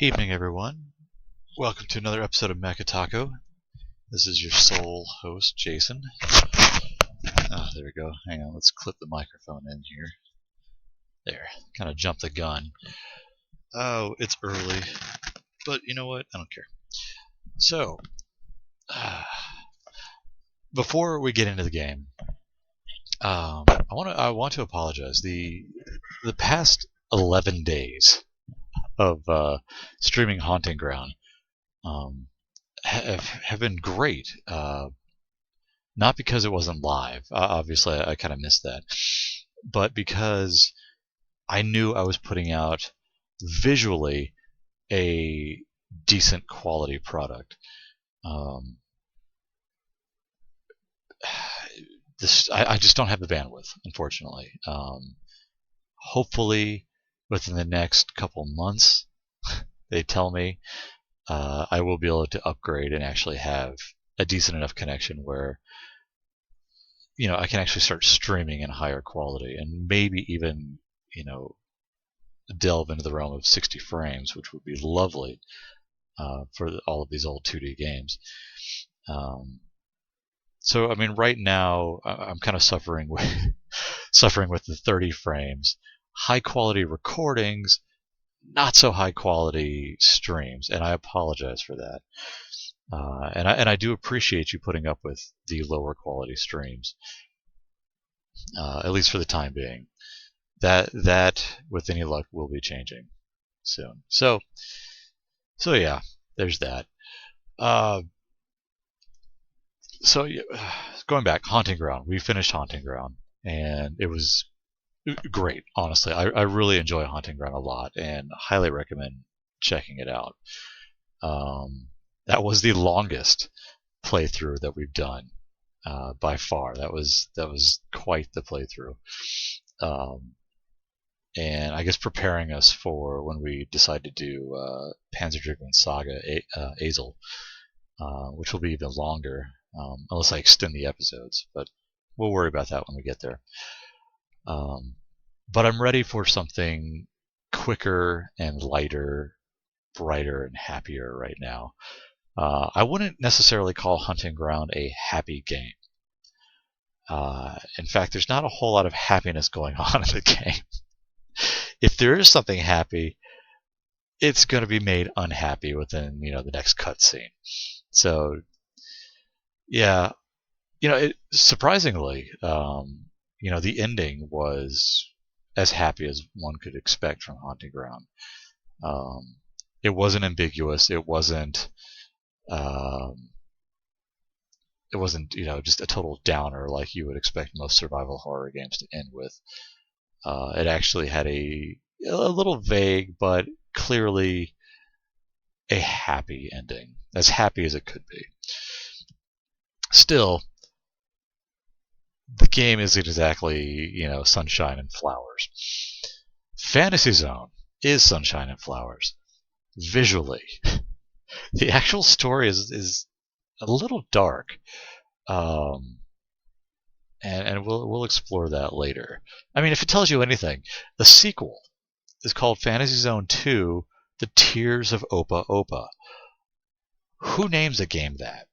Evening, everyone. Welcome to another episode of Makataco. This is your sole host, Jason. There we go. Hang on, let's clip the microphone in here. There, kind of jumped the gun. Oh, it's early, but you know what? I don't care. So, before we get into the game, I want to apologize. The past 11 days of streaming Haunting Ground have been great. Not because it wasn't live. Obviously, I kind of missed that. But because I knew I was putting out visually a decent quality product. I just don't have the bandwidth, unfortunately. Hopefully, within the next couple months, they tell me I will be able to upgrade and actually have a decent enough connection where I can actually start streaming in higher quality and maybe even delve into the realm of 60 frames, which would be lovely for all of these old 2D games. So I mean, right now I'm kind of suffering with the 30 frames, high quality recordings, not so high quality streams, and I apologize for that. And I do appreciate you putting up with the lower quality streams, at least for the time being. That with any luck will be changing soon. So yeah, there's that. So going back, Haunting Ground. We finished Haunting Ground, and it was great. Honestly, I really enjoy Haunting Ground a lot, and highly recommend checking it out. That was the longest playthrough that we've done by far. That was quite the playthrough, and I guess preparing us for when we decide to do Panzer Dragoon Saga Azel, which will be even longer, unless I extend the episodes. But we'll worry about that when we get there. But I'm ready for something quicker and lighter, brighter and happier right now. I wouldn't necessarily call Hunting Ground a happy game. In fact, there's not a whole lot of happiness going on in the game. If there is something happy, it's going to be made unhappy within the next cutscene. So, yeah, surprisingly, the ending was as happy as one could expect from Haunting Ground. It wasn't ambiguous. It wasn't just a total downer like you would expect most survival horror games to end with. It actually had a little vague, but clearly a happy ending, as happy as it could be. Still, the game isn't exactly sunshine and flowers. Fantasy Zone is sunshine and flowers visually. The actual story is a little dark, and we'll explore that later. I mean, if it tells you anything, the sequel is called Fantasy Zone 2: The Tears of Opa-Opa. Who names a game that?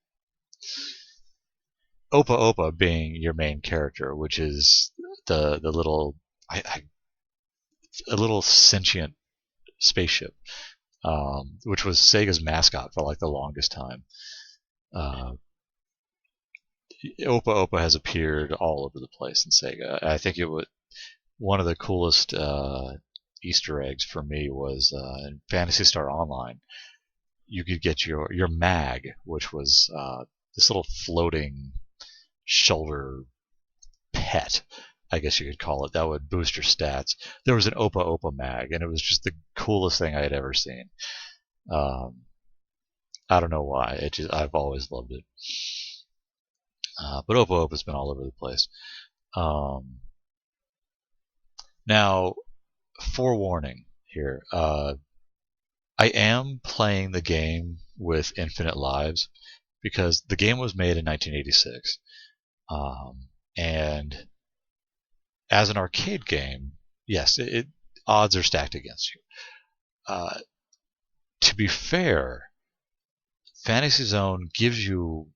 Opa-Opa being your main character, which is the little a little sentient spaceship, which was Sega's mascot for like the longest time. Opa-Opa has appeared all over the place in Sega. I think it was one of the coolest Easter eggs for me was in Phantasy Star Online. You could get your mag, which was this little floating shoulder pet, I guess you could call it, that would boost your stats. There was an Opa-Opa mag, and it was just the coolest thing I had ever seen. I don't know why. I've always loved it. But Opa-Opa's been all over the place. Now, forewarning here. I am playing the game with infinite lives because the game was made in 1986. And as an arcade game, yes, odds are stacked against you. to be fair, Fantasy Zone gives you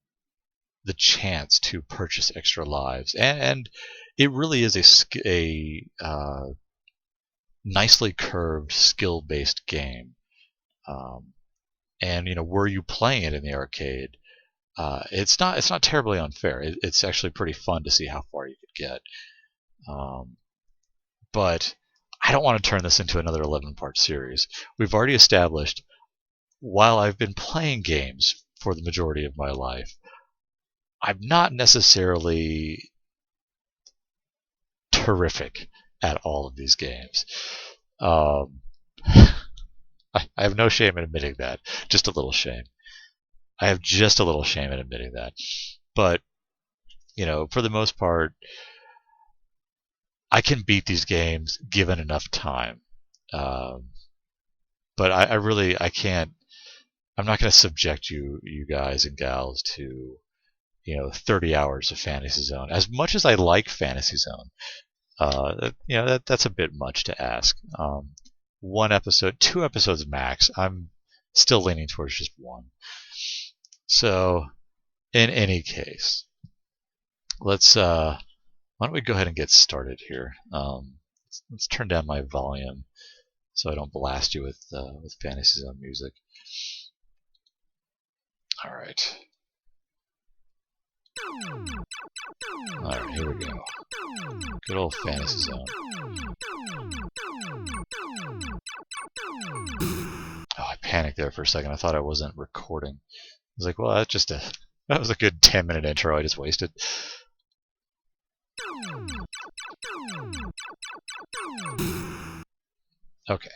the chance to purchase extra lives, and it really is a nicely curved skill-based game. And were you playing it in the arcade, it's not terribly unfair. It's actually pretty fun to see how far you could get. But I don't want to turn this into another 11-part series. We've already established, while I've been playing games for the majority of my life, I'm not necessarily terrific at all of these games. I have no shame in admitting that. Just a little shame. I have just a little shame in admitting that. But, for the most part, I can beat these games given enough time. But I can't. I'm not going to subject you guys and gals to 30 hours of Fantasy Zone. As much as I like Fantasy Zone, that's a bit much to ask. 1 episode, 2 episodes max. I'm still leaning towards just 1. So, in any case, let's why don't we go ahead and get started here? Let's turn down my volume so I don't blast you with Fantasy Zone music. All right. Alright, here we go. Good old Fantasy Zone. Oh, I panicked there for a second. I thought I wasn't recording. I was like, well, that was a good 10-minute intro I just wasted. Okay.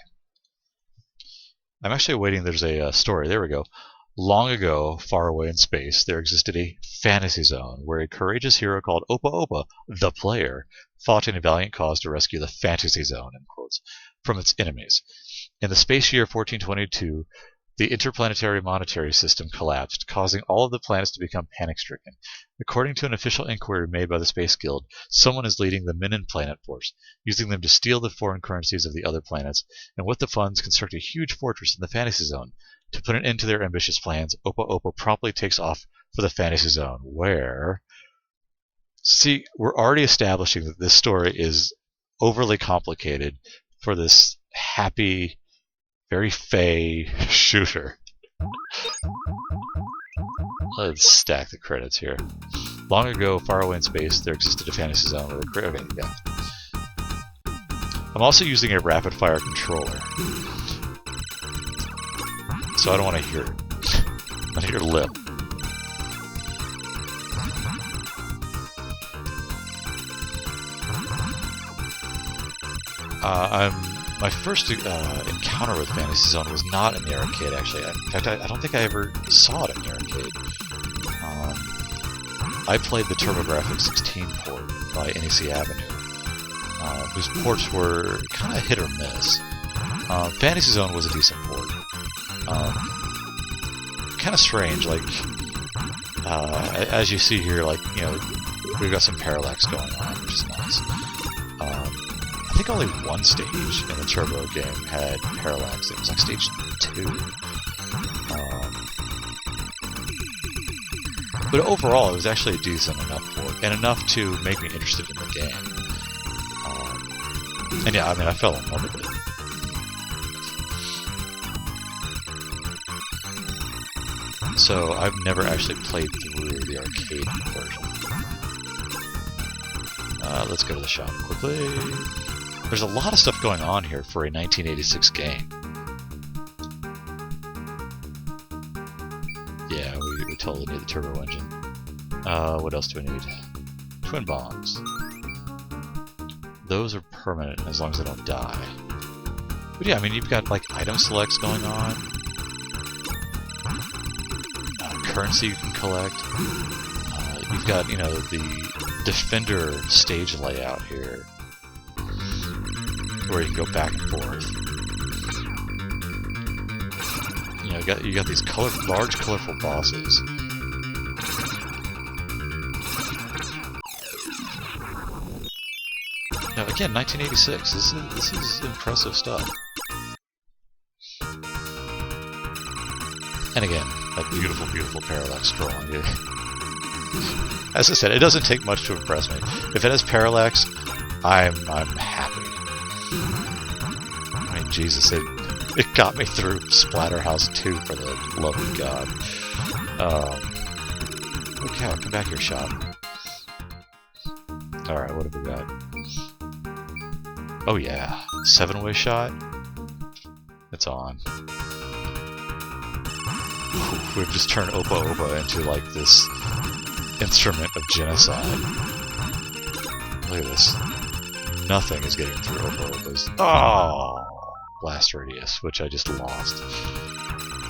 I'm actually waiting. There's a story. There we go. Long ago, far away in space, there existed a fantasy zone where a courageous hero called Opa-Opa, the player, fought in a valiant cause to rescue the fantasy zone, in quotes, from its enemies. In the space year 1422, the interplanetary monetary system collapsed, causing all of the planets to become panic-stricken. According to an official inquiry made by the Space Guild, someone is leading the Minin Planet Force, using them to steal the foreign currencies of the other planets, and with the funds construct a huge fortress in the fantasy zone. To put an end to their ambitious plans, Opa-Opa promptly takes off for the fantasy zone, where... See, we're already establishing that this story is overly complicated for this happy, very fey shooter. Let's stack the credits here. Long ago, far away in space, there existed a fantasy zone where the okay, yeah. I'm also using a rapid-fire controller, so I don't want to hear it. I want to hear lip. My first encounter with Fantasy Zone was not in the arcade, actually. In fact, I don't think I ever saw it in the arcade. I played the TurboGrafx 16 port by NEC Avenue, whose ports were kind of hit or miss. Fantasy Zone was a decent port. Kind of strange, like, as you see here, like, we've got some parallax going on, which is nice. I think only one stage in the Turbo game had parallax. It was like stage 2. But overall, it was actually a decent enough port, and enough to make me interested in the game. And yeah, I mean, I fell in love with it. So I've never actually played through the arcade version. Let's go to the shop quickly. There's a lot of stuff going on here for a 1986 game. Yeah, we totally need the turbo engine. What else do we need? Twin bombs. Those are permanent as long as they don't die. But yeah, I mean, you've got like item selects going on. Currency you can collect. You've got, the Defender stage layout here, where you can go back and forth. You got these large, colorful bosses. Now, again, 1986. This is impressive stuff. And again, a beautiful, beautiful parallax drawing. As I said, it doesn't take much to impress me. If it has parallax, I'm happy. I mean, Jesus, it got me through Splatterhouse 2 for the love of God. Okay, I'll come back here, shop. Alright, what have we got? Oh yeah, 7-way shot. It's on. We've just turned Opa-Opa into like this instrument of genocide. Look at this. Nothing is getting through Opa-Opa's. Oh! Blast radius, which I just lost.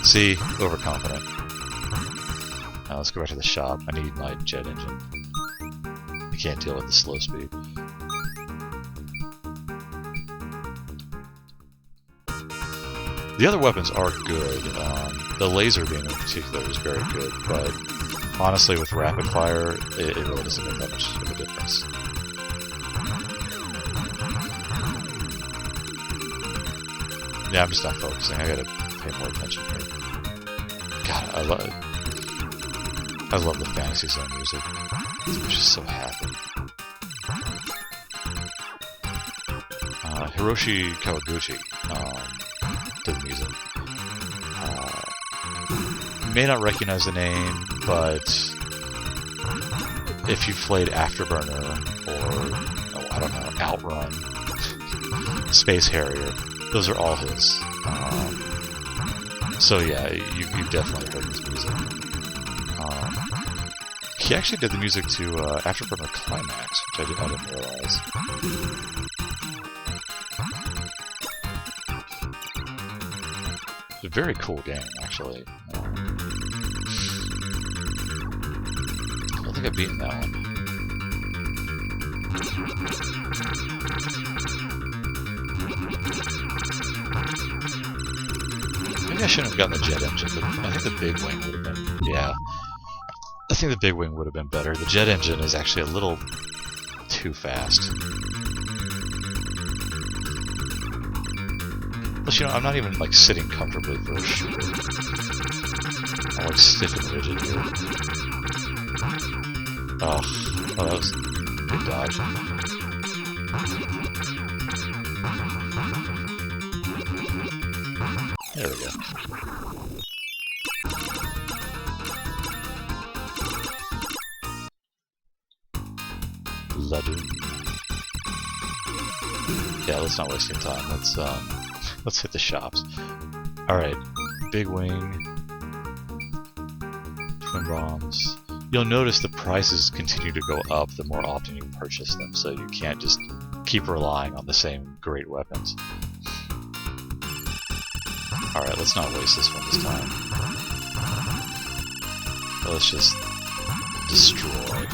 See? Overconfident. Now let's go back to the shop. I need my jet engine. I can't deal with the slow speed. The other weapons are good. The laser beam in particular is very good, but honestly with rapid fire, it really doesn't make that much of a difference. Yeah, I'm just not focusing. I gotta pay more attention here. God, I love the Fantasy Zone music. I'm just so happy. Hiroshi Kawaguchi did the music. You may not recognize the name, but if you've played Afterburner or, oh, I don't know, Outrun, Space Harrier, those are all his. So yeah, you've definitely heard his music. He actually did the music to Afterburner Climax, which I didn't realize. It's a very cool game, actually. I don't think I've beaten that one. Maybe I shouldn't have gotten the jet engine, but I think the big wing would have been... Yeah. I think the big wing would have been better. The jet engine is actually a little too fast. Plus, you know, I'm not even, like, sitting comfortably for a shooter. I'm, like, stiff and rigid here. Oh, that was a good dodge. There we go. Ladoon. Yeah, let's not waste any time. Let's hit the shops. Alright, big wing, twin bombs. You'll notice the prices continue to go up the more often you purchase them, so you can't just keep relying on the same great weapons. Alright, let's not waste this one this time. Let's just destroy.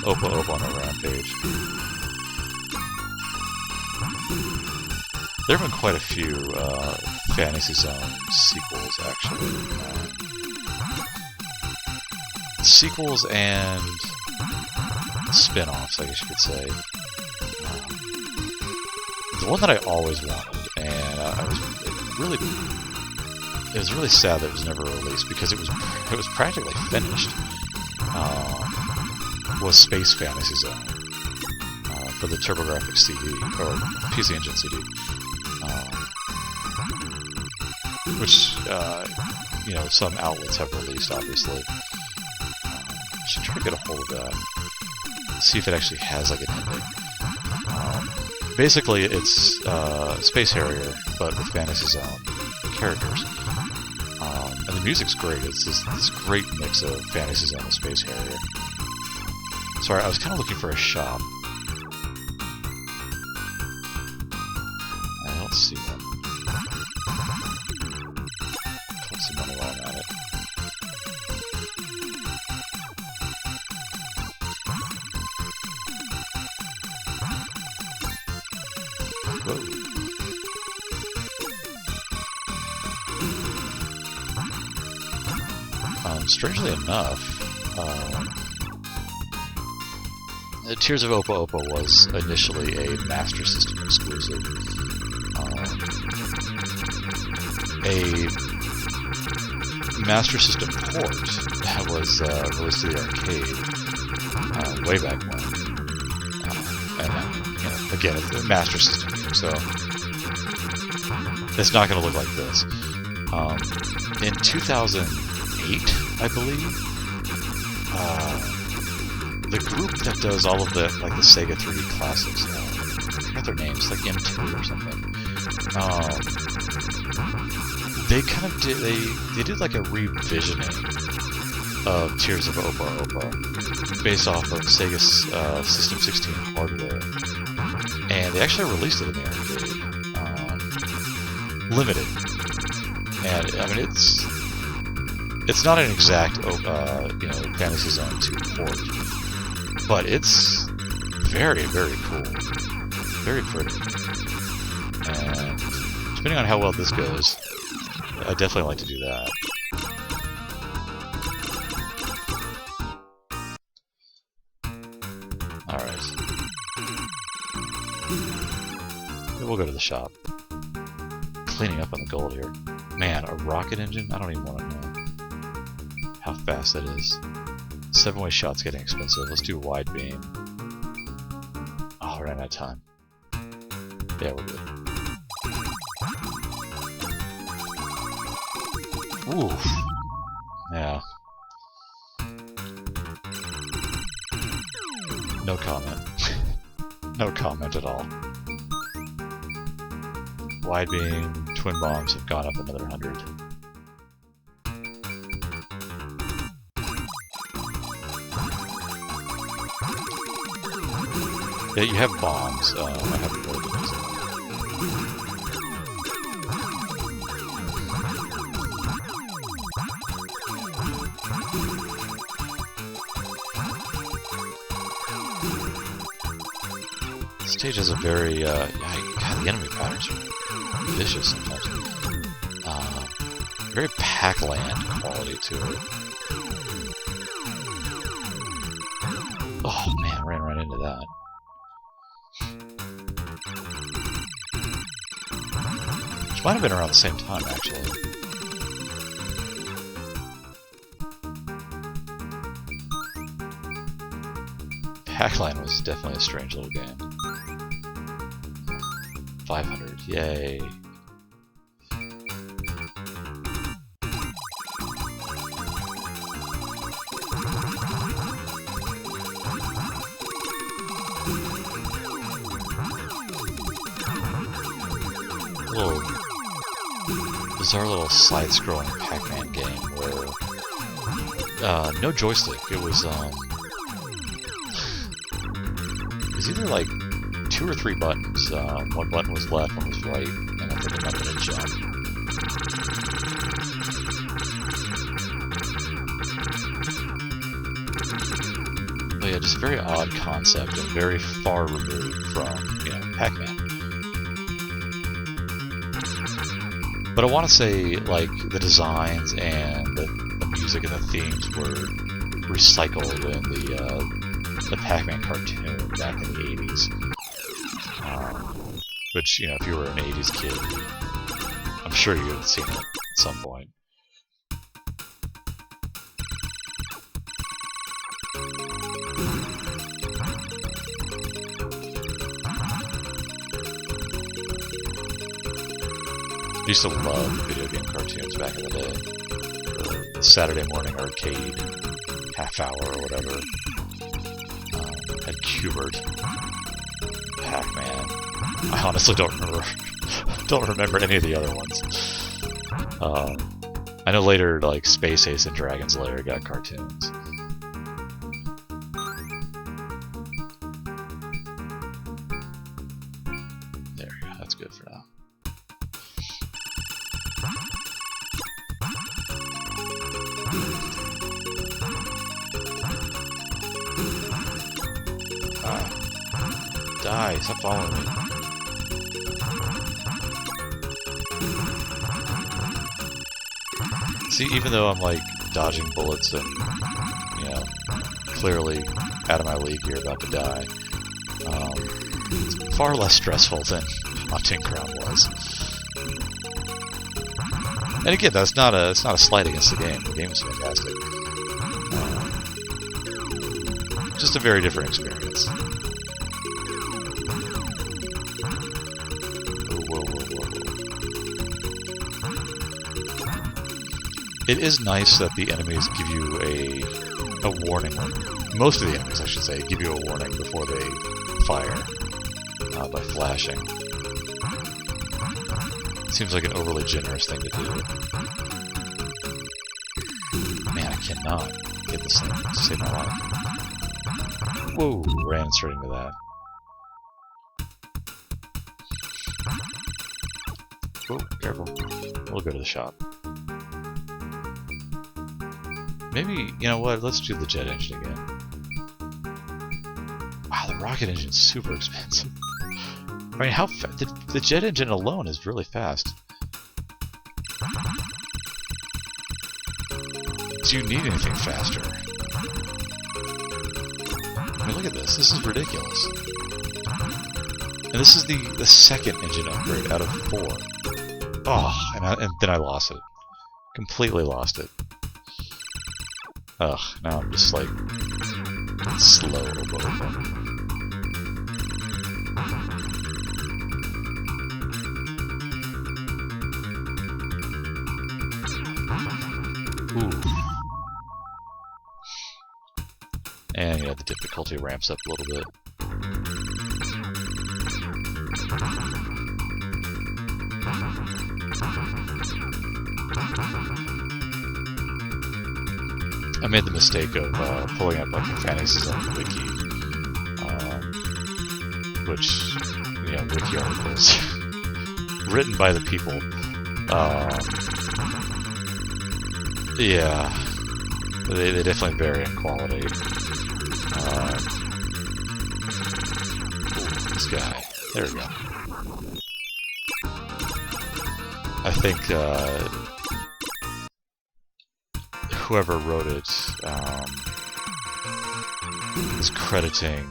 Opa-Opa on a rampage. There have been quite a few Fantasy Zone sequels, actually. Sequels and spin-offs, I guess you could say. The one that I always wanted, and it was really sad that it was never released because it was practically finished. Was Space Fantasy Zone for the TurboGrafx CD or PC Engine CD, which you know, some outlets have released, obviously. I should try to get a hold of that. See if it actually has like an ending. Basically, it's Space Harrier, but with Fantasy Zone characters. And the music's great. It's this great mix of Fantasy Zone and Space Harrier. Sorry, I was kind of looking for a shop. I don't see one. Collect some money while I'm at it. Whoa. Strangely enough, Tears of Opa-Opa was initially a Master System exclusive. a Master System port that was released to the arcade way back when. And you know, again, it's a Master System game, so it's not going to look like this. In 2008, I believe, the group that does all of the Sega 3D classics, I forgot their names, like M2 or something. They kind of did they did like a revisioning of Tears of Opa-Opa based off of Sega's System 16 hardware, and they actually released it in the arcade, limited. And I mean, it's not an exact you know, Fantasy Zone 2 port, but it's very, very cool, very pretty. And depending on how well this goes, I definitely like to do that. Alright. We'll go to the shop. Cleaning up on the gold here. Man, a rocket engine? I don't even want to know how fast that is. 7-way shot's getting expensive. Let's do wide beam. Oh, we're running out of time. Yeah, we're good. Ooh. Yeah. No comment. No comment at all. Wide beam, twin bombs have gone up another 100. Yeah, you have bombs. I haven't really been using them. This stage has a very, God, the enemy patterns are vicious sometimes. Very Pac-Land quality to it. Oh man, I ran right into that. Which might have been around the same time, actually. Pac-Land was definitely a strange little game. 500, yay. Little bizarre little side-scrolling Pac-Man game where no joystick. It was either like 2 or 3 buttons. One button was left, one was right, and I think it might have been a jump. But yeah, just a very odd concept and very far removed from, you know, Pac-Man. But I want to say, like, the designs and the music and the themes were recycled in the Pac-Man cartoon back in the 80s. Which, you know, if you were an 80s kid, I'm sure you have seen it at some point. I used to love video game cartoons back in the day. The Saturday morning arcade half hour or whatever. Had Qbert, Pac-Man. I honestly don't remember any of the other ones. I know later, like, Space Ace and Dragon's Lair got cartoons. There we go, that's good for now. Die, stop following me. See, even though I'm like dodging bullets and, you know, clearly out of my league here, about to die, it's far less stressful than Haunting Crown was. And again, it's not a slight against the game. The game is fantastic. Just a very different experience. Whoa. It is nice that the enemies give you a warning. Most of the enemies, I should say, give you a warning before they fire by flashing. Seems like an overly generous thing to do. Man, I cannot get this thing to save my life. Whoa, ran straight into that. Whoa, careful. We'll go to the shop. Maybe, you know what, let's do the jet engine again. Wow, the rocket engine's super expensive. I mean, how the jet engine alone is really fast. Do you need anything faster? I mean, look at this. This is ridiculous. And this is the second engine upgrade out of 4. Oh, and then I lost it. Completely lost it. Ugh, now I'm just like slow Opa-Opa. Ooh. And yeah, the difficulty ramps up a little bit. I made the mistake of pulling up like a Fantasy Zone wiki, which, you know, wiki articles written by the people. Yeah, they definitely vary in quality. Ooh, this guy. There we go. I think whoever wrote it is crediting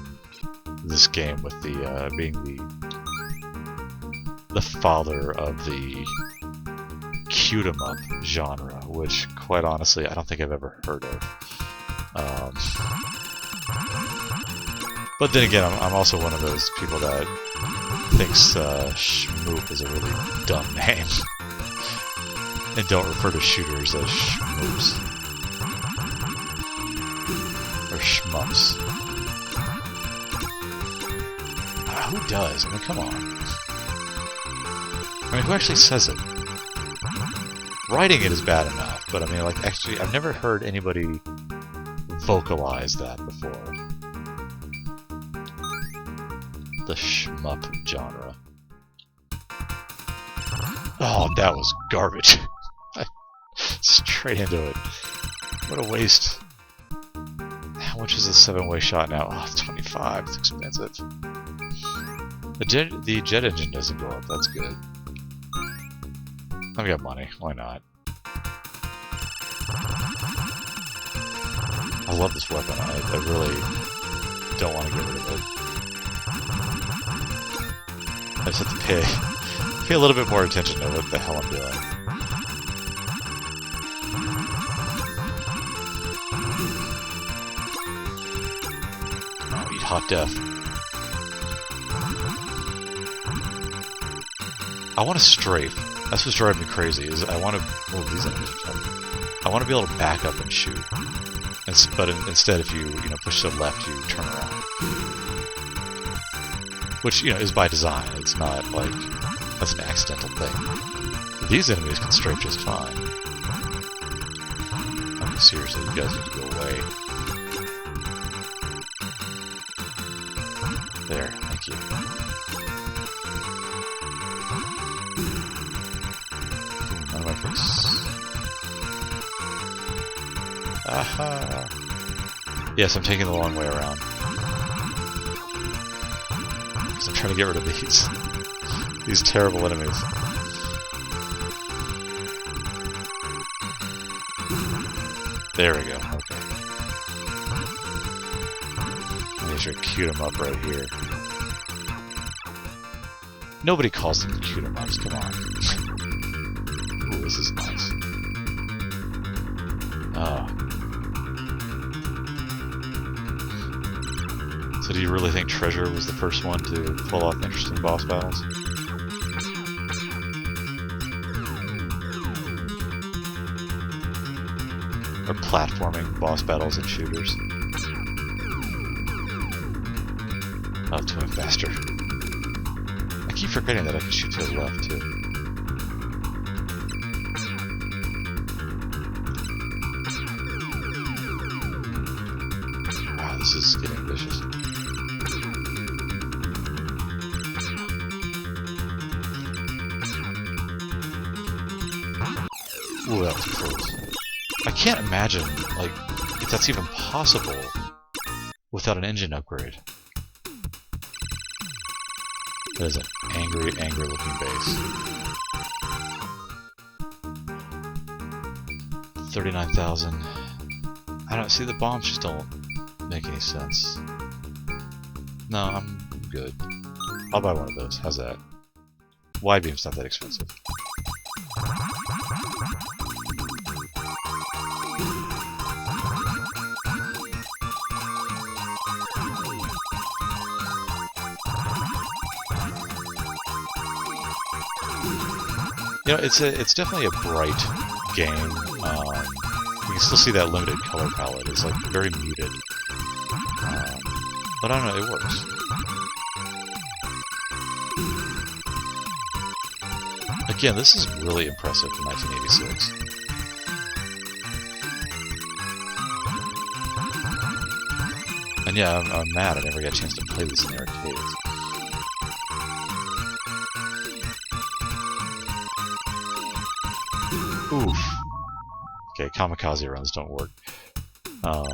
this game with the being the father of the shoot-'em-up genre, which, quite honestly, I don't think I've ever heard of. But then again, I'm also one of those people that thinks Shmoop is a really dumb name, and don't refer to shooters as Shmoops or Shmups. Who does? I mean, come on. I mean, who actually says it? Writing it is bad enough, but I mean, like, actually, I've never heard anybody vocalize that before. The shmup genre. Oh, that was garbage. Straight into it. What a waste. How much is a 7-way shot now? Oh, it's 25. It's expensive. The jet engine doesn't go up. That's good. I've got money. Why not? I love this weapon. I really don't want to get rid of it. I just have to pay a little bit more attention to what the hell I'm doing. Oh, eat hot death. I want to strafe. That's what's driving me crazy. Is I want to. Oh, these enemies are fun. I want to be able to back up and shoot. But instead, if you push to the left, you turn around. Which, is by design. It's not like that's an accidental thing. But these enemies can strafe just fine. I mean, seriously, you guys need to go away. There, thank you. Ooh, out of my face. Aha! Yes, I'm taking the long way around. Because I'm trying to get rid of these terrible enemies. There we go, okay. There's your cute-em-up right here. Nobody calls them cute-em-ups, come on. this is nice. Oh. So do you really think Treasure was the first one to pull off interesting boss battles? Or platforming boss battles and shooters? Oh, it's going faster. I keep forgetting that I can shoot to the left, too. Wow, this is getting vicious. Ooh, that was close. I can't imagine, like, if that's even possible without an engine upgrade. That is an angry, angry looking base. 39,000. I don't see, the bombs just don't make any sense. No, I'm good. I'll buy one of those. How's that? Y-beam's not that expensive. You know, it's definitely a bright game. You can still see that limited color palette. It's like very muted, but I don't know, it works. Again, this is really impressive for 1986. And yeah, I'm mad I never got a chance to play this in the arcades. Oof. Okay, kamikaze runs don't work. Oh,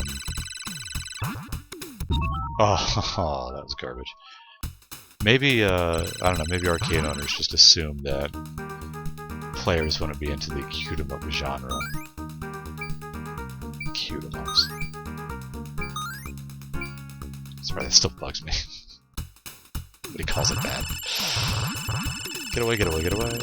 that was garbage. Maybe, I don't know, maybe arcade owners just assume that players want to be into the cute-em-up genre. Cute-em-ups. Sorry, that still bugs me. Nobody calls it that. Get away, get away, get away!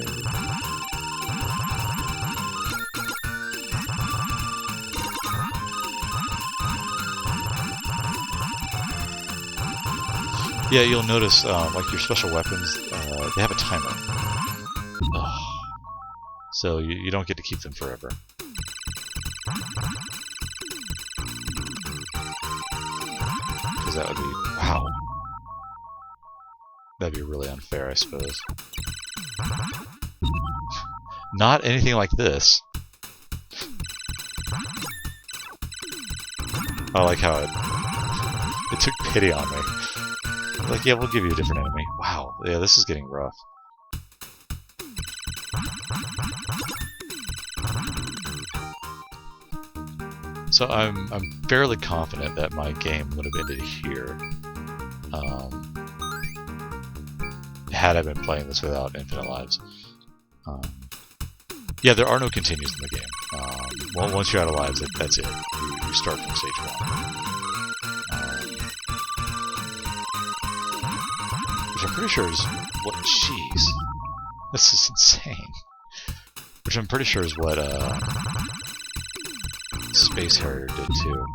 Yeah, you'll notice, like your special weapons, they have a timer. Ugh. So you don't get to keep them forever. Because that would be... wow. That'd be really unfair, I suppose. Not anything like this. I like how it took pity on me. Like, yeah, we'll give you a different enemy. Wow, yeah, this is getting rough. So I'm fairly confident that my game would have ended here, had I been playing this without infinite lives. Yeah, there are no continues in the game. Well, once you're out of lives, that's it. You start from stage 1. Which I'm pretty sure is what... jeez. This is insane. Which I'm pretty sure is what, Space Harrier did too.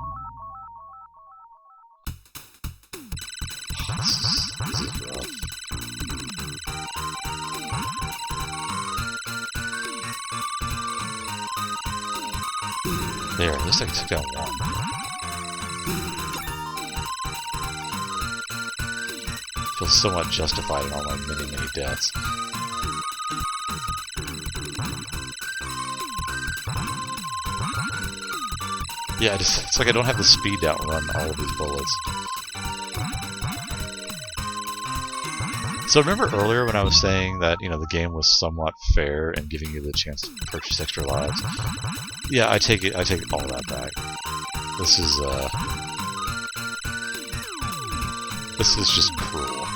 Oh, this is rough. There, at least I took down one. Feels somewhat justified in all my many deaths. Yeah, it's like I don't have the speed to outrun all of these bullets. So remember earlier when I was saying that, you know, the game was somewhat fair and giving you the chance to purchase extra lives? Yeah, I take all that back. This is just cruel.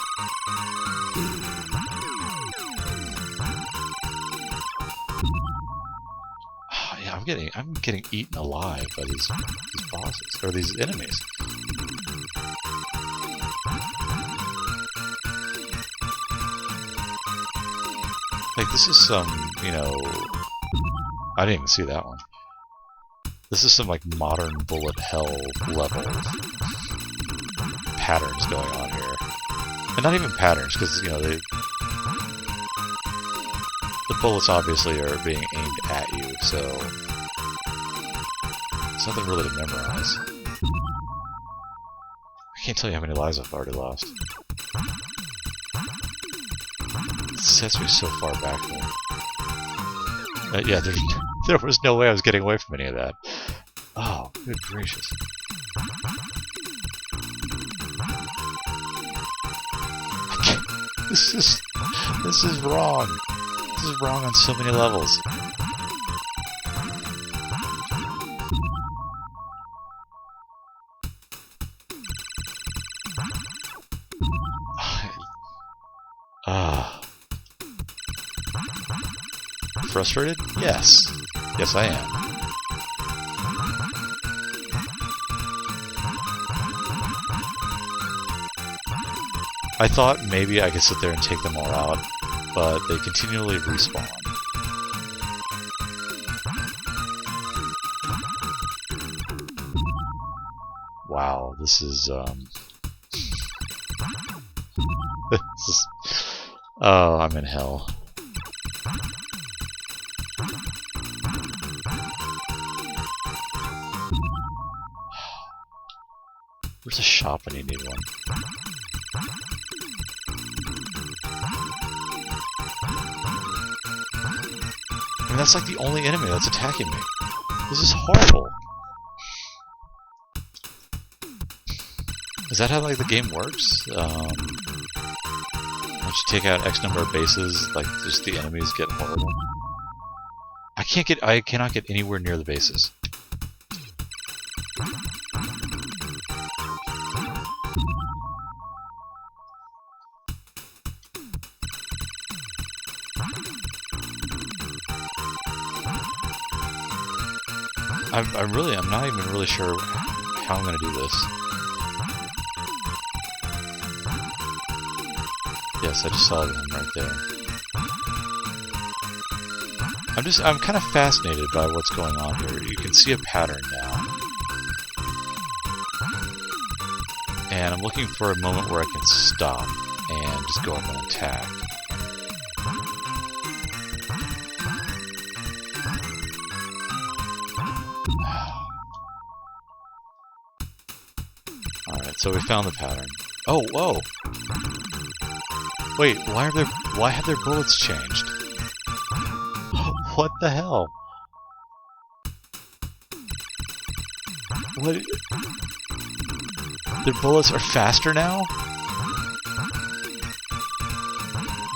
Yeah, I'm getting eaten alive by these bosses, or these enemies. Like, this is some, you know, I didn't even see that one. This is some like modern bullet hell level patterns going on here. And not even patterns, because, you know, the bullets obviously are being aimed at you, so it's nothing really to memorize. I can't tell you how many lives I've already lost. It sets me so far back there. Yeah, there was no way I was getting away from any of that. Oh, good gracious. This is wrong. This is wrong on so many levels. Frustrated? Yes. Yes, I am. I thought maybe I could sit there and take them all out, but they continually respawn. Wow, this is, this is... Oh, I'm in hell. Where's a shop when you need one? I mean, that's like the only enemy that's attacking me. This is horrible. Is that how like the game works? Once you take out X number of bases, like just the enemies get horrible. I cannot get anywhere near the bases. I'm not even really sure how I'm going to do this. Yes, I just saw him right there. I'm kind of fascinated by what's going on here. You can see a pattern now. And I'm looking for a moment where I can stop and just go up and attack. Alright, so we found the pattern. Oh, whoa! Wait, why have their bullets changed? What the hell? What? Their bullets are faster now?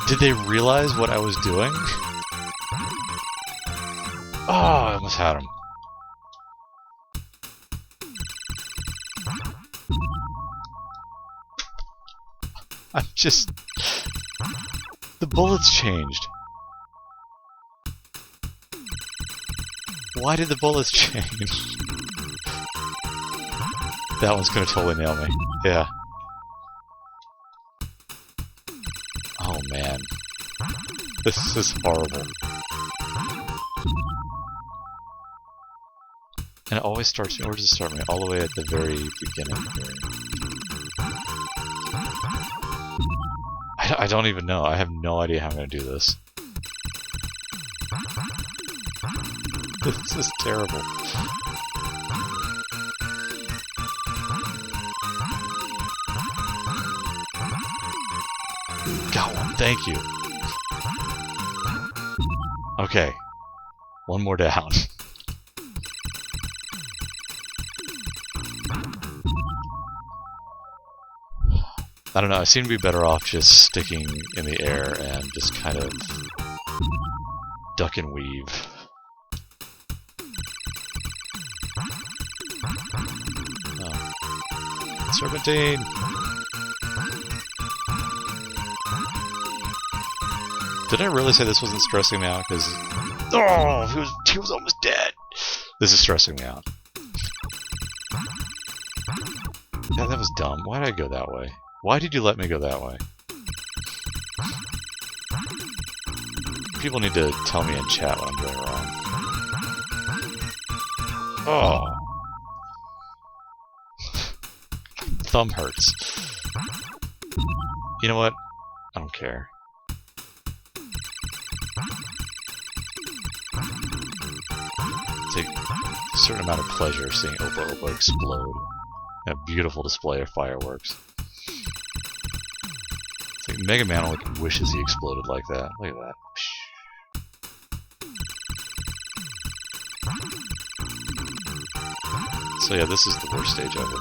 Did they realize what I was doing? Oh, I almost had him. I'm just... The bullets changed. Why did the bullets change? That one's gonna totally nail me. Yeah. Oh man. This is horrible. And it always starts me, or does it start me? All the way at the very beginning here. I don't even know. I have no idea how I'm going to do this. This is terrible. Got one. Thank you. Okay. One more down. I don't know, I seem to be better off just sticking in the air and just kind of duck and weave. Oh. Serpentine! Did I really say this wasn't stressing me out? Because... Oh! He was almost dead! This is stressing me out. Yeah, that was dumb. Why did I go that way? Why did you let me go that way? People need to tell me in chat what I'm doing wrong. Oh, thumb hurts. You know what? I don't care. Take a certain amount of pleasure seeing Opa-Opa explode. A beautiful display of fireworks. It's like Mega Man only wishes he exploded like that. Look at that. So yeah, this is the worst stage ever.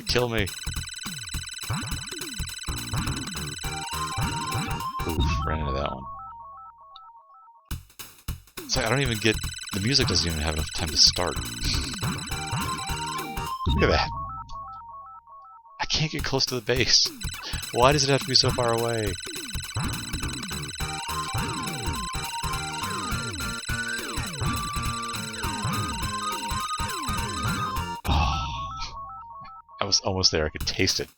Kill me. Oof, ran into that one. It's like I don't even get... The music doesn't even have enough time to start. Look at that. I can't get close to the base. Why does it have to be so far away? I was almost there. I could taste it.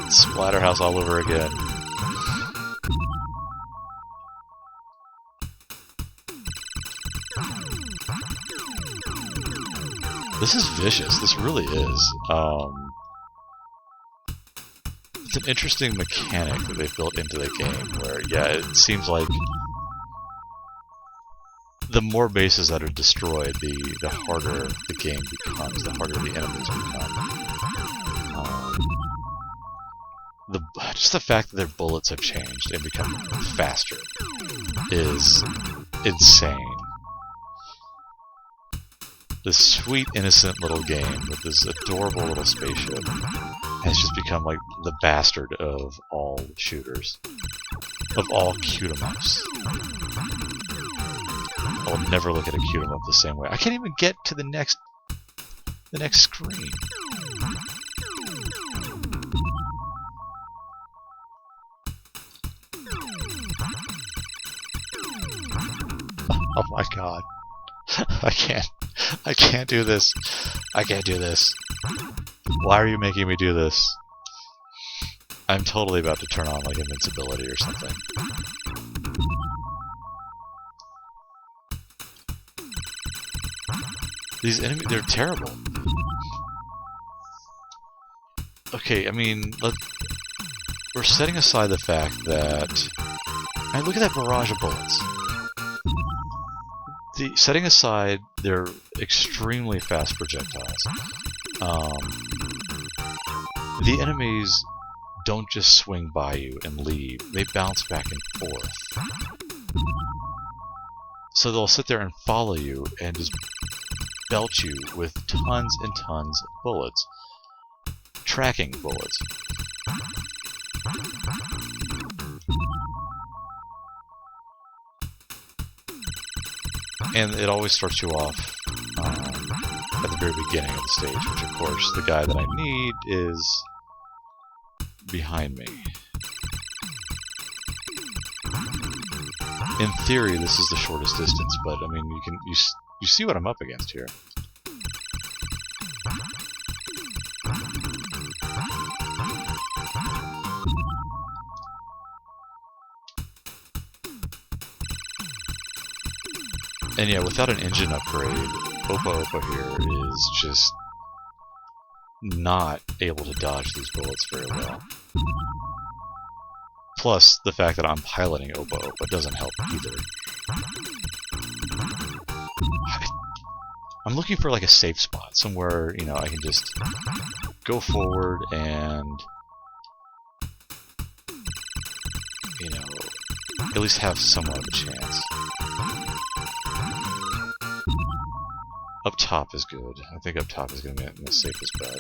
Splatterhouse all over again. This is vicious. This really is. It's an interesting mechanic that they've built into the game where, yeah, it seems like the more bases that are destroyed, the harder the game becomes, the harder the enemies become. Just the fact that their bullets have changed and become faster is insane. This sweet, innocent little game with this adorable little spaceship has just become like the bastard of all shooters, of all shoot-'em-ups. I'll never look at a shoot-'em-up the same way. I can't even get to the next screen. Oh my god. I can't do this. I can't do this. Why are you making me do this? I'm totally about to turn on like invincibility or something. These enemies, they're terrible. Okay, I mean, we're setting aside the fact that... I mean, look at that barrage of bullets. Setting aside their extremely fast projectiles, the enemies don't just swing by you and leave, they bounce back and forth. So they'll sit there and follow you and just belt you with tons and tons of bullets. Tracking bullets. And it always starts you off at the very beginning of the stage, which of course the guy that I need is behind me. In theory, this is the shortest distance, but I mean, you see what I'm up against here. And yeah, without an engine upgrade, Opa-Opa here is just not able to dodge these bullets very well. Plus, the fact that I'm piloting Opa-Opa doesn't help either. I'm looking for like a safe spot, somewhere, you know, I can just go forward and, you know, at least have somewhat of a chance. Up top is good. I think up top is going to be the safest bet.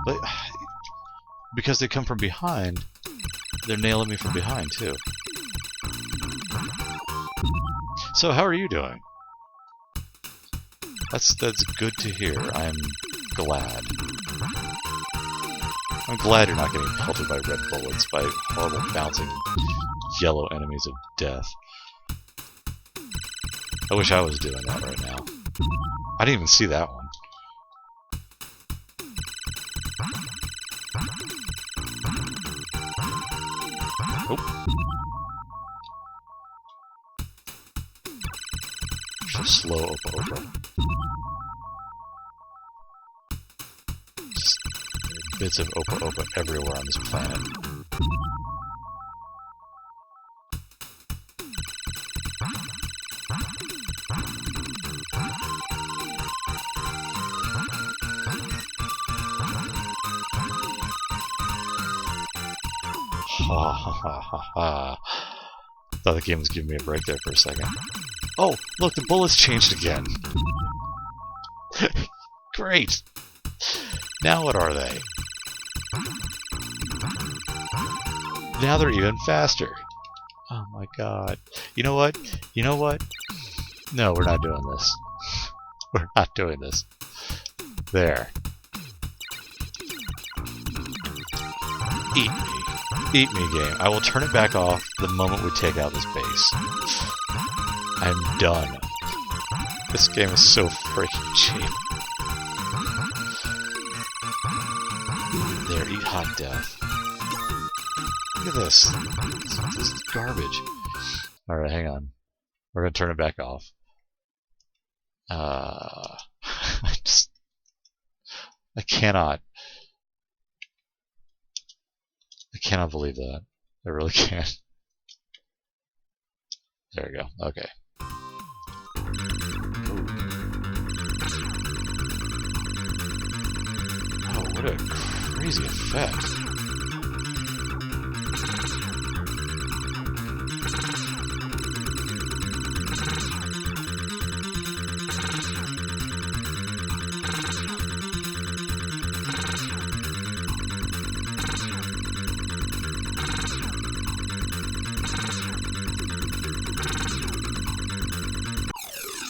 But because they come from behind, they're nailing me from behind too. So how are you doing? That's good to hear. I'm glad. I'm glad you're not getting pelted by red bullets, by horrible bouncing yellow enemies of death. I wish I was doing that right now. I didn't even see that one. Nope. Just slow Opa-Opa. Just bits of Opa-Opa everywhere on this planet. Ha ha ha ha ha. Thought the game was giving me a break there for a second. Oh, look, the bullets changed again. Great. Now what are they? Now they're even faster. Oh my god. You know what? You know what? No, we're not doing this. We're not doing this. There. Eat me. Eat me, game. I will turn it back off the moment we take out this base. I'm done. This game is so freaking cheap. There, eat hot death. Look at this. This is garbage. Alright, hang on. We're gonna turn it back off. I cannot believe that. I really can't. There we go. Okay. Oh, what a crazy effect.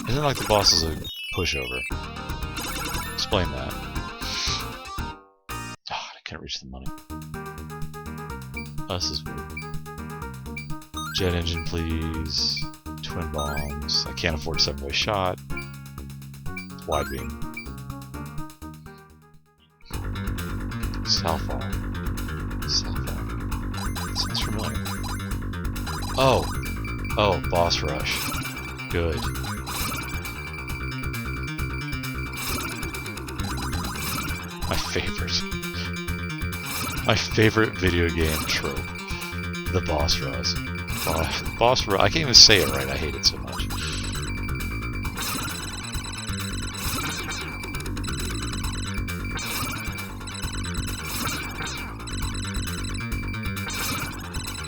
Isn't it like the boss is a pushover? Explain that. Oh, I can't reach the money. Oh, this is weird. Jet engine, please. Twin bombs. I can't afford 7-way shot. Wide beam. Southfall. Southfall. Sounds familiar. Oh! Oh, boss rush. Good. My favorite video game trope. The boss rush. Boss rush. I can't even say it right. I hate it so much.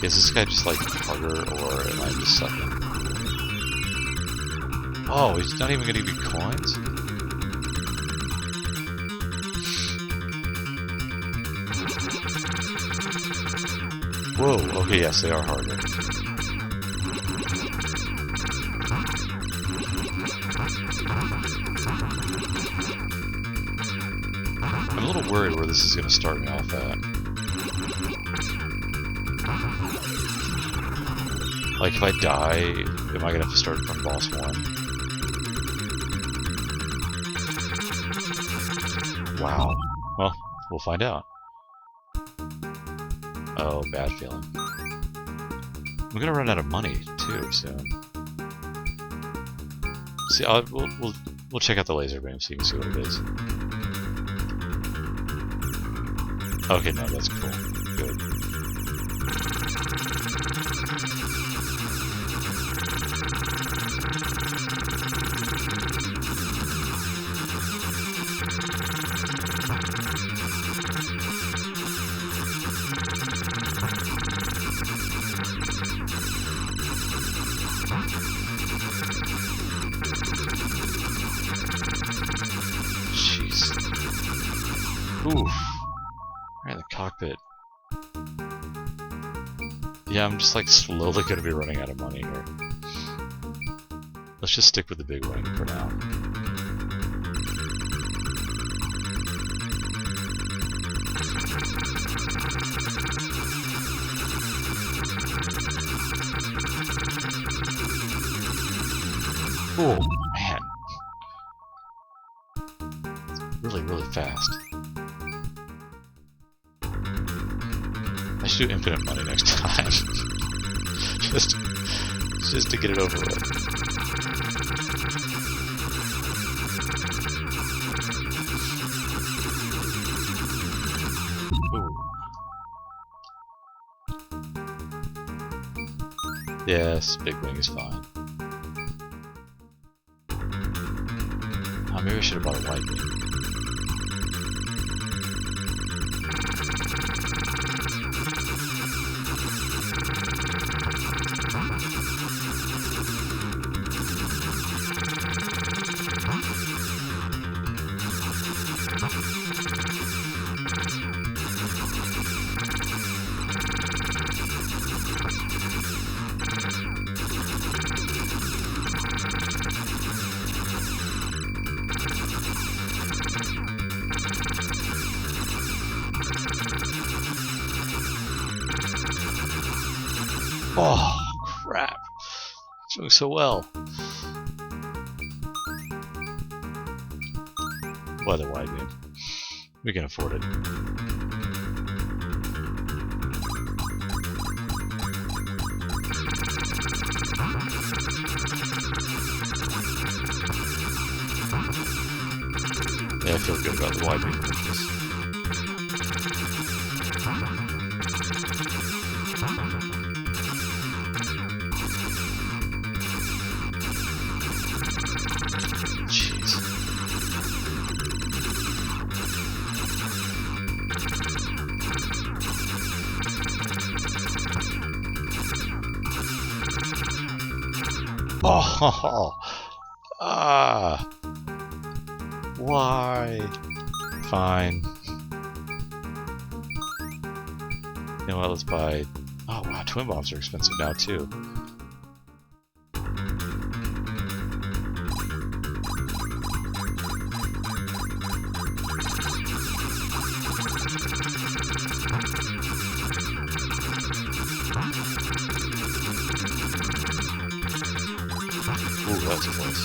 Is this guy just like harder, or am I just sucking? Oh, he's not even gonna give me coins? Whoa, okay, yes, they are harder. I'm a little worried where this is going to start me off at. Like, if I die, am I going to have to start from boss 1? Wow. Well, we'll find out. Oh, bad feeling. I'm gonna run out of money too soon. See, we'll check out the laser beam so you can see what it is. Okay, no, that's cool. Good. Oof. Right in the cockpit. Yeah, I'm just like slowly gonna be running out of money here. Let's just stick with the big wing for now. Oh, man. Really, really fast. I should do infinite money next time. just to get it over with. Ooh. Yes, big wing is fine. Oh, maybe I should have bought a white wing. Oh, crap. It's doing so well. What a wide beam. We can afford it. Yeah, I feel good about the wide beam purchase. Oh, ah, why? Fine. You know what? Let's buy. Oh wow, twin bombs are expensive now too. Ooh, that's close.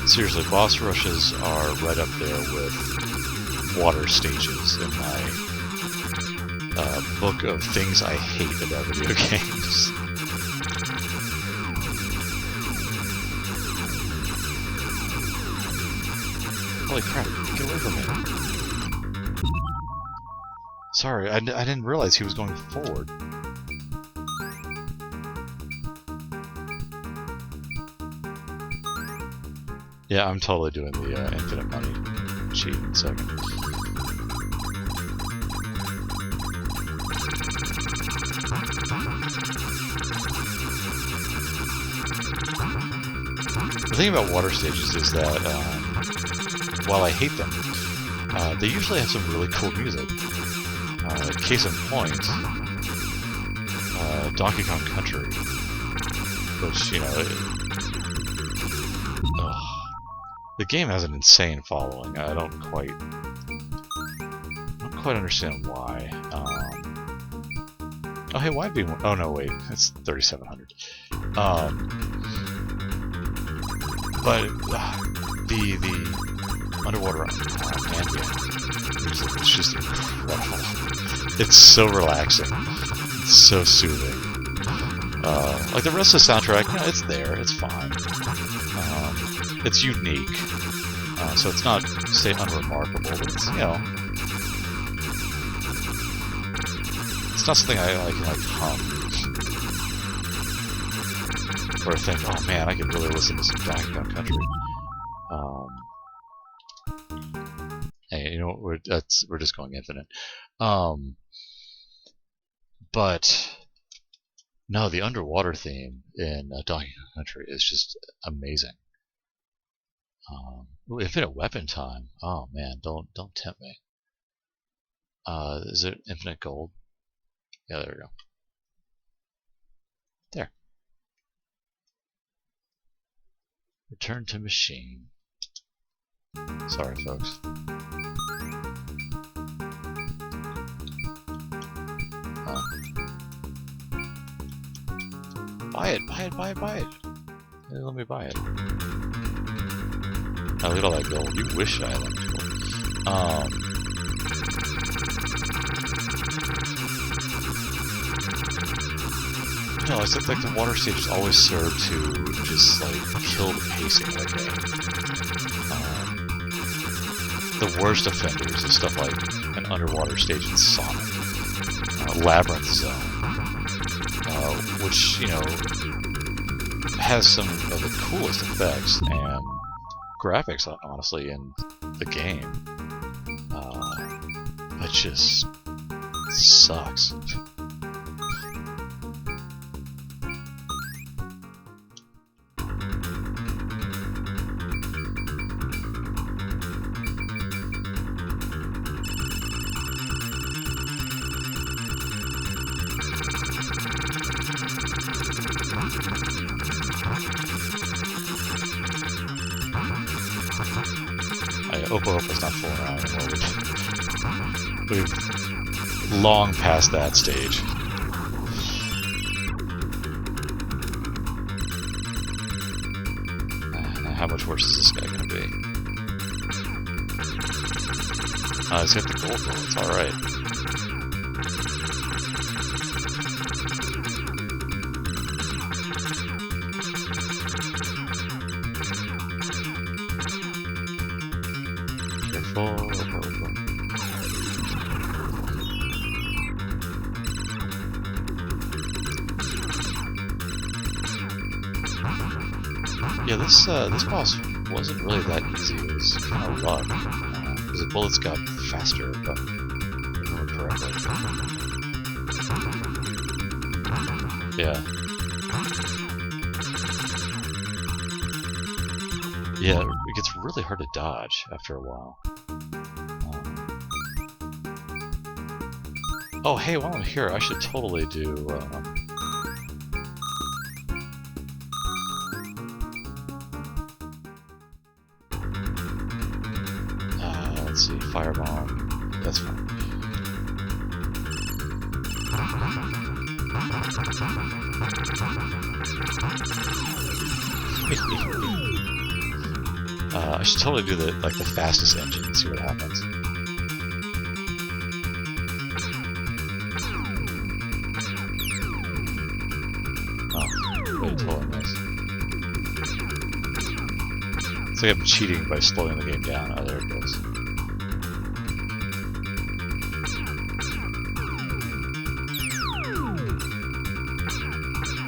Seriously, boss rushes are right up there with water stages in my book of things I hate about video games. Holy crap, get away from me. Sorry, I didn't realize he was going forward. Yeah, I'm totally doing the infinite money cheat in a second. The thing about water stages is that while I hate them, they usually have some really cool music. Case in point, Donkey Kong Country, which, you know, the game has an insane following. I don't quite understand why. Oh hey, why be? Oh no, wait, it's 3,700. But the underwater ambient music is just incredible. It's so relaxing. It's so soothing. Like the rest of the soundtrack, you know, it's there. It's fine. It's unique, so it's not, say, unremarkable, but it's, you know, it's not something I can like hum, or think, oh man, I could really listen to some Donkey Kong Country. Hey, you know what, we're just going infinite. But no, the underwater theme in Donkey Kong Country is just amazing. Infinite weapon time. Oh man, don't tempt me. Is it infinite gold? Yeah, there we go. Return to machine. Sorry, folks. Buy it, buy it, buy it, buy it. Hey, let me buy it. Oh, look at all that gold. You wish I had that much gold. No, except like the water stages always serve to just like kill the pacing of the game. The worst offenders is stuff like an underwater stage in Sonic, Labyrinth Zone, which, you know, has some of the coolest effects and graphics, honestly, in the game, but just sucks. Opa-Opa's not fooling around anymore. We've long past that stage. How much worse is this guy going to be? He's got the gold though, it's alright. Yeah, this boss wasn't really that easy. It was kind of luck, because the bullets got faster, if I remember correctly. Yeah. Yeah, it gets really hard to dodge after a while. Oh, hey, while I'm here, I should totally do... let's see, firebomb. That's fine. I should totally do the fastest engine and see what happens. Oh, wait, totally missed. It's like I'm cheating by slowing the game down. Oh, there it goes.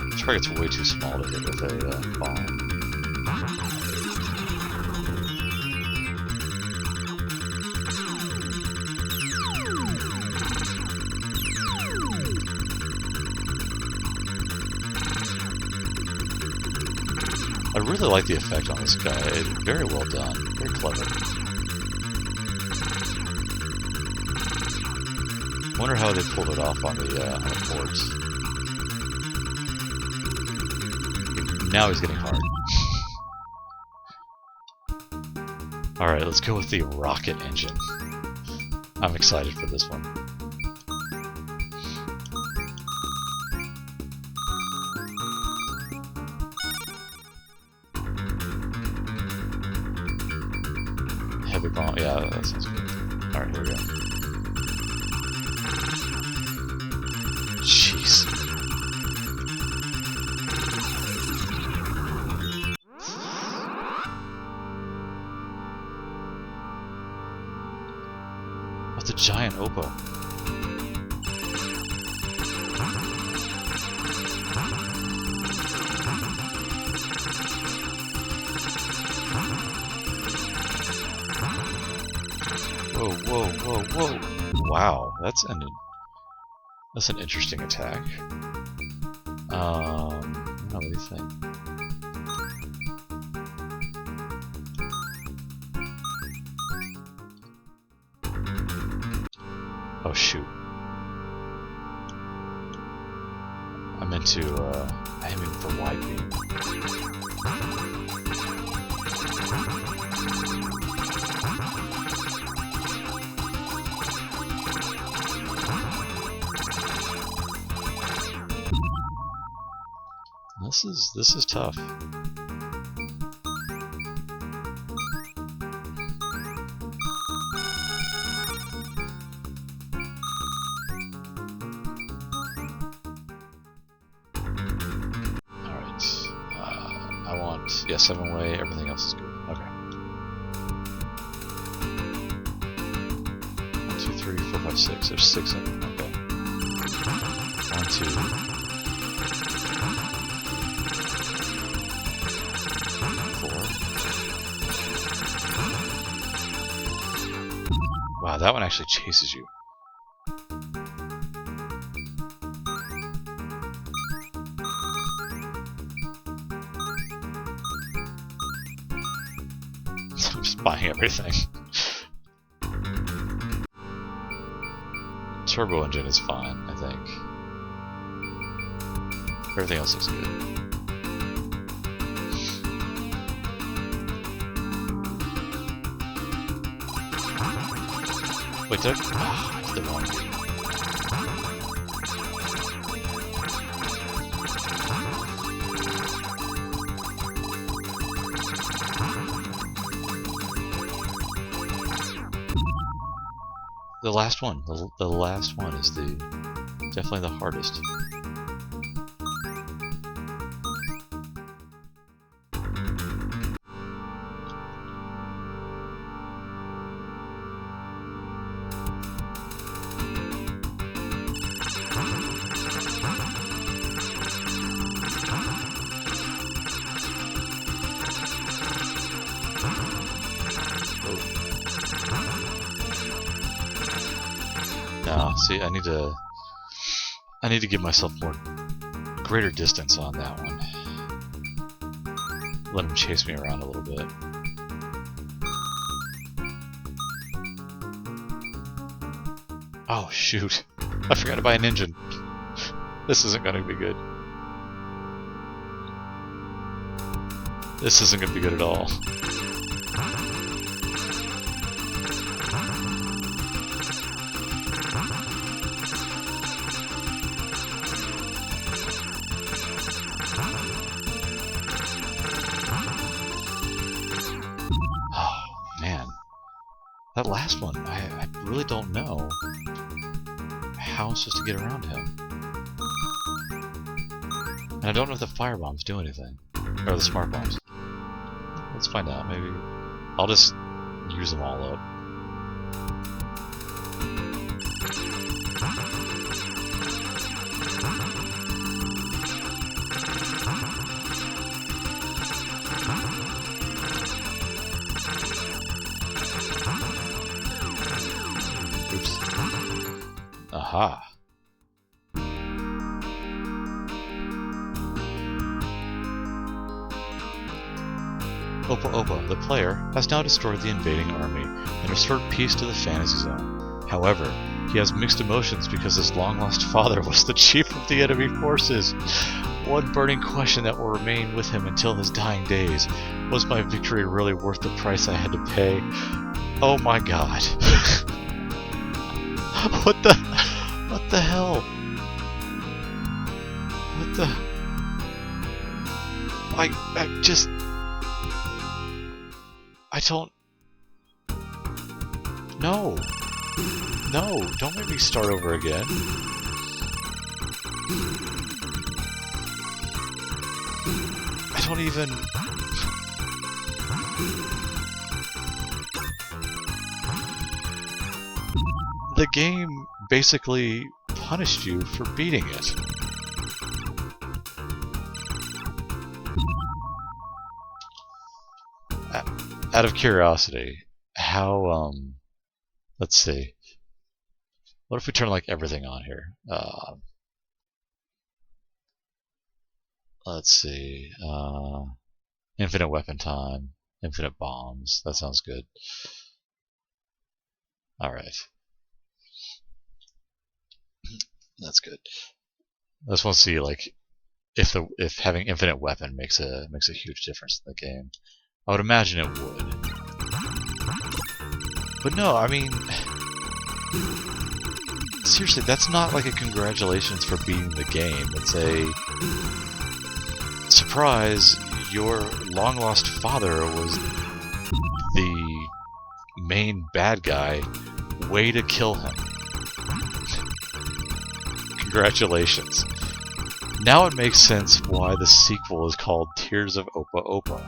The target's way too small to hit with a bomb. I really like the effect on this guy. Very well done. Very clever. Wonder how they pulled it off on the boards. Now he's getting hard. Alright, let's go with the rocket engine. I'm excited for this one. Heavy bomb, yeah, that sounds good. Alright, here we go. Jeez. What's a giant Opa? Whoa, whoa, whoa, whoa! Wow, that's an interesting attack. What do you think? Oh shoot! I meant to aiming for wide beam. this is tough. Yeah, 7-way, everything else is good. Okay. 1, 2, 3, 4, 5, 6. There's 6 of them. Okay. 1, 2. 4. Wow, that one actually chases you. I'm just buying everything. Turbo engine is fine, I think. Everything else looks good. Wait, did I? Ah, I did the wrong thing. The last one. The last one is definitely the hardest. No, see, I need to give myself greater distance on that one. Let him chase me around a little bit. Oh shoot! I forgot to buy an engine. This isn't going to be good. This isn't going to be good at all. That last one, I really don't know how I'm supposed to get around him. And I don't know if the fire bombs do anything. Or the smart bombs. Let's find out, maybe. I'll just use them all up. Aha. Opa-Opa, the player, has now destroyed the invading army and restored peace to the fantasy zone. However, he has mixed emotions because his long-lost father was the chief of the enemy forces. One burning question that will remain with him until his dying days: was my victory really worth the price I had to pay? Oh my god. What the hell? What the... I don't... No! No! Don't make me start over again. I don't even... The game basically punished you for beating it. Out of curiosity, how, let's see. What if we turn, like, everything on here? Let's see. Infinite weapon time. Infinite bombs. That sounds good. Alright. That's good. I just want to see, like, if having infinite weapon makes a huge difference in the game. I would imagine it would. But no, I mean, seriously, that's not like a congratulations for beating the game. It's surprise, your long-lost father was the main bad guy. Way to kill him. Congratulations. Now it makes sense why the sequel is called Tears of Opa-Opa.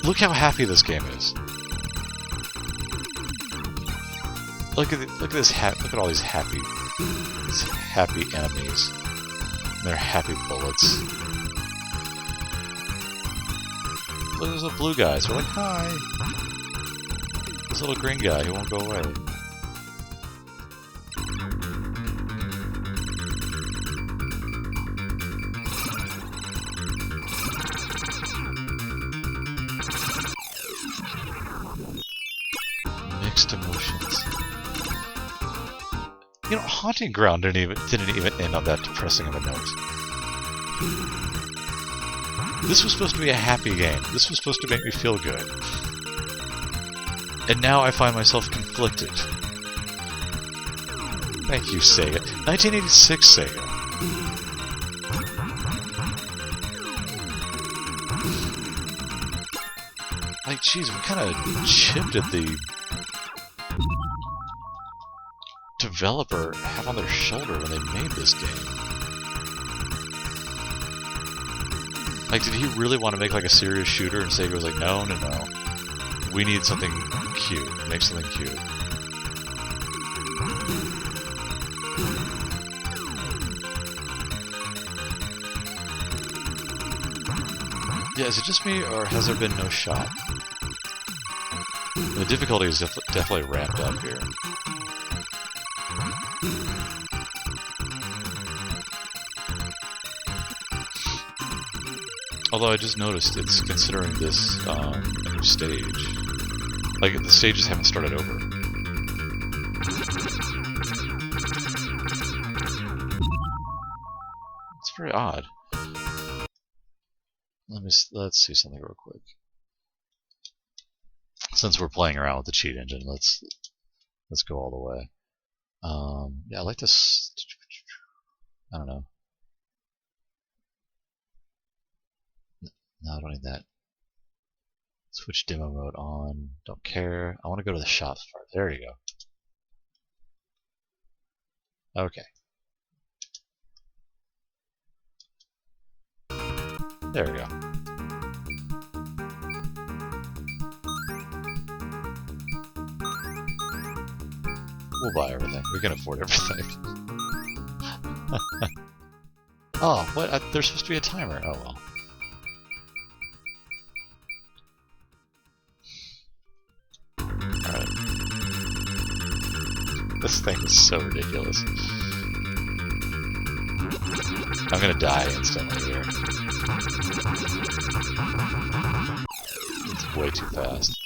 Look how happy this game is. Look at this look at all these happy enemies. And their happy bullets. Look, there's little blue guys. We're like, hi. This little green guy who won't go away. Mixed emotions. You know, Haunting Ground didn't even end on that depressing of a note. This was supposed to be a happy game. This was supposed to make me feel good. And now I find myself conflicted. Thank you, Sega. 1986 Sega. Like, geez, we kind of chipped at the developer have on their shoulder when they made this game. Like, did he really want to make like a serious shooter, and Sega was like, no, no, no. We need something cute. Make something cute. Yeah, is it just me, or has there been no shot? The difficulty is definitely ramped up here. Although I just noticed it's considering this a new stage. Like, the stages haven't started over. It's very odd. Let's see something real quick. Since we're playing around with the cheat engine, let's go all the way. Yeah, I like this. I don't know. No, I don't need that. Switch demo mode on. Don't care. I want to go to the shops part. There you go. Okay. There we go. We'll buy everything. We can afford everything. Oh, what? There's supposed to be a timer. Oh well. Alright. This thing is so ridiculous. I'm gonna die instantly here. It's way too fast.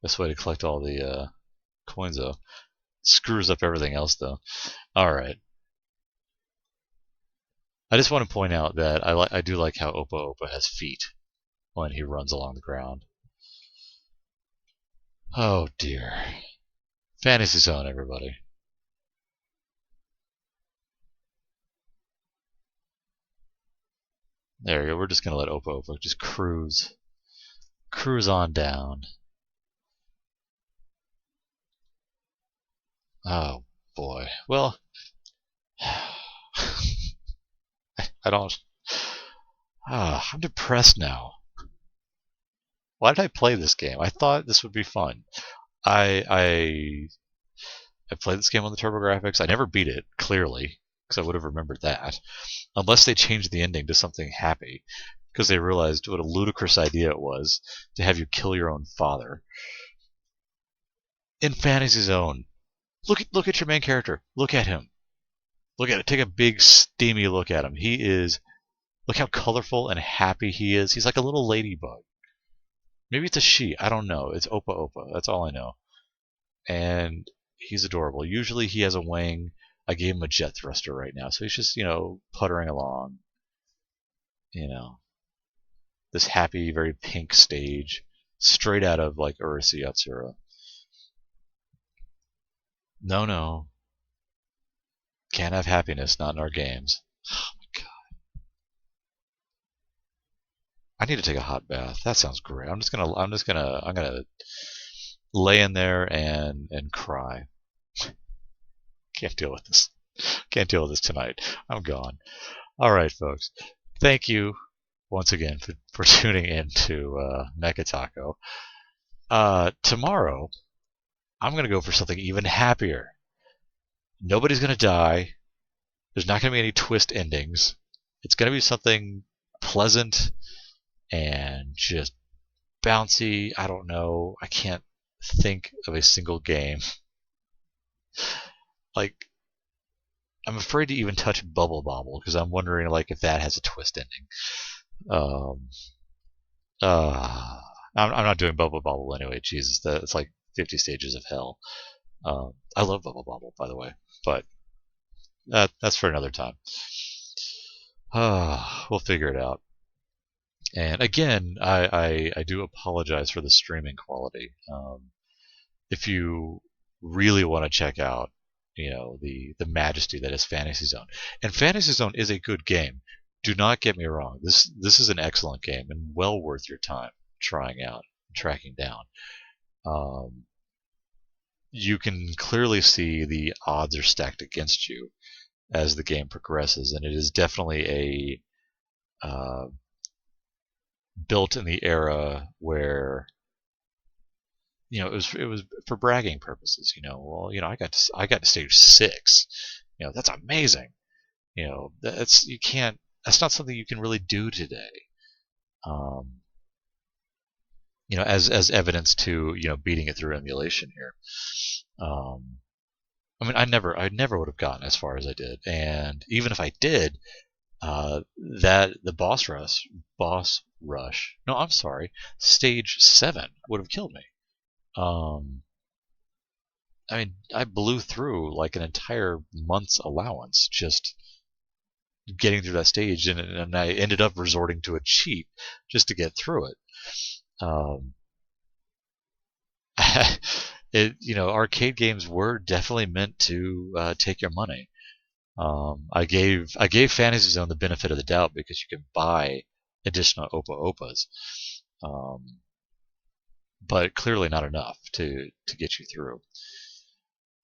Best way to collect all the coins, though. Screws up everything else, though. Alright. I just want to point out that I do like how Opa-Opa has feet when he runs along the ground. Oh dear. Fantasy Zone, everybody. There you go. We're just going to let Opa-Opa just cruise on down. Oh boy. Well, I don't. I'm depressed now. Why did I play this game? I thought this would be fun. I played this game on the TurboGrafx. I never beat it, clearly, because I would have remembered that. Unless they changed the ending to something happy, because they realized what a ludicrous idea it was to have you kill your own father. In Fantasy Zone. Look at your main character. Look at him. Look at it. Take a big, steamy look at him. He is... Look how colorful and happy he is. He's like a little ladybug. Maybe it's a she. I don't know. It's Opa-Opa. That's all I know. And he's adorable. Usually he has a wing. I gave him a jet thruster right now. So he's just, puttering along. This happy, very pink stage. straight out of like Urusei Yatsura. No, no, can't have happiness, not in our games. Oh my god, I need to take a hot bath. That sounds great. I'm gonna lay in there and cry. Can't deal with this. Can't deal with this tonight. I'm gone. All right, folks. Thank you once again for tuning in to Mecha Taco. Tomorrow, I'm going to go for something even happier. Nobody's going to die. There's not going to be any twist endings. It's going to be something pleasant and just bouncy. I don't know. I can't think of a single game. Like, I'm afraid to even touch Bubble Bobble because I'm wondering like if that has a twist ending. Um, uh, I'm not doing Bubble Bobble anyway. Jesus, it's like 50 stages of hell. I love Bubble Bobble, by the way, but that's for another time. We'll figure it out. And again, I do apologize for the streaming quality. If you really want to check out, the majesty that is Fantasy Zone, and Fantasy Zone is a good game. Do not get me wrong. This is an excellent game and well worth your time trying out, tracking down. You can clearly see the odds are stacked against you as the game progresses, and it is definitely a built in the era where it was for bragging purposes. Well, I got to stage 6. That's amazing. That's not something you can really do today. As evidence to beating it through emulation here. I mean, I never would have gotten as far as I did, and even if I did, that the boss rush. No, I'm sorry, stage 7 would have killed me. I mean, I blew through like an entire month's allowance just getting through that stage, and I ended up resorting to a cheat just to get through it. Arcade games were definitely meant to take your money. I gave Fantasy Zone the benefit of the doubt because you can buy additional Opa-Opas, but clearly not enough to get you through.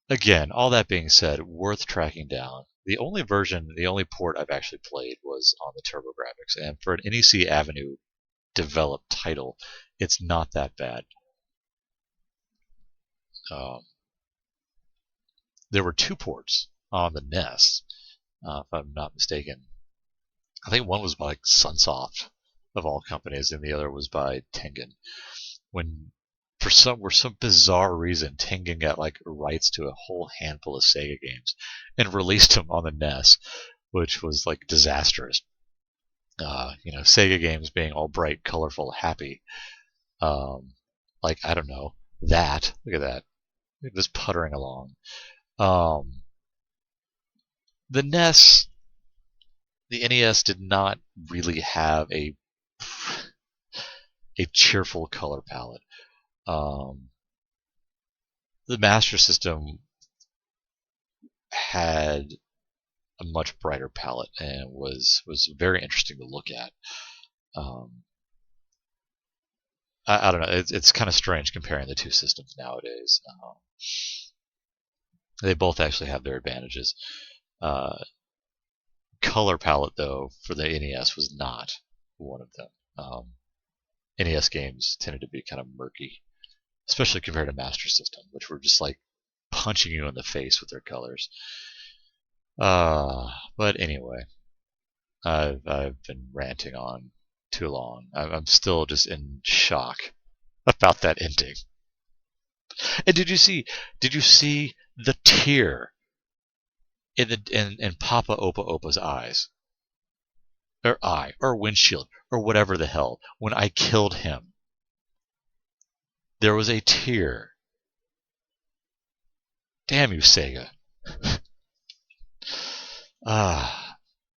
Again, all that being said, worth tracking down. The only port I've actually played was on the TurboGrafx, and for an NEC Avenue developed title, it's not that bad. There were 2 ports on the NES, if I'm not mistaken. I think one was by Sunsoft, of all companies, and the other was by Tengen. When, for some bizarre reason, Tengen got like rights to a whole handful of Sega games and released them on the NES, which was like disastrous. Sega games being all bright, colorful, happy. Like, I don't know, that. Look at that. Look at this puttering along. The NES did not really have a cheerful color palette. The Master System had a much brighter palette and was very interesting to look at. I don't know. It's kind of strange comparing the 2 systems nowadays. They both actually have their advantages. Color palette, though, for the NES was not one of them. NES games tended to be kind of murky, especially compared to Master System, which were just like punching you in the face with their colors. But anyway, I've been ranting on too long. I'm still just in shock about that ending. And did you see the tear in Papa Opa-Opa's eyes? Or eye, or windshield, or whatever the hell, when I killed him. There was a tear. Damn you, Sega.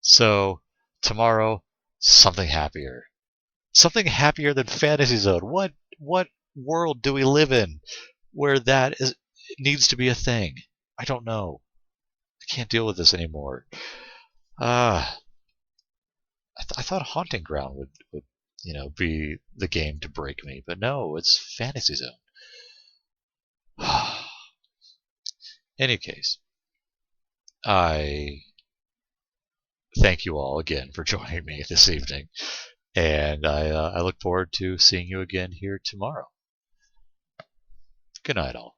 So, tomorrow, something happier. Something happier than Fantasy Zone. What what world do we live in where that is needs to be a thing? I don't know. I can't deal with this anymore. Ah, I thought Haunting Ground would be the game to break me, but no, it's Fantasy Zone. Any case, I thank you all again for joining me this evening, and I look forward to seeing you again here tomorrow. Good night, all.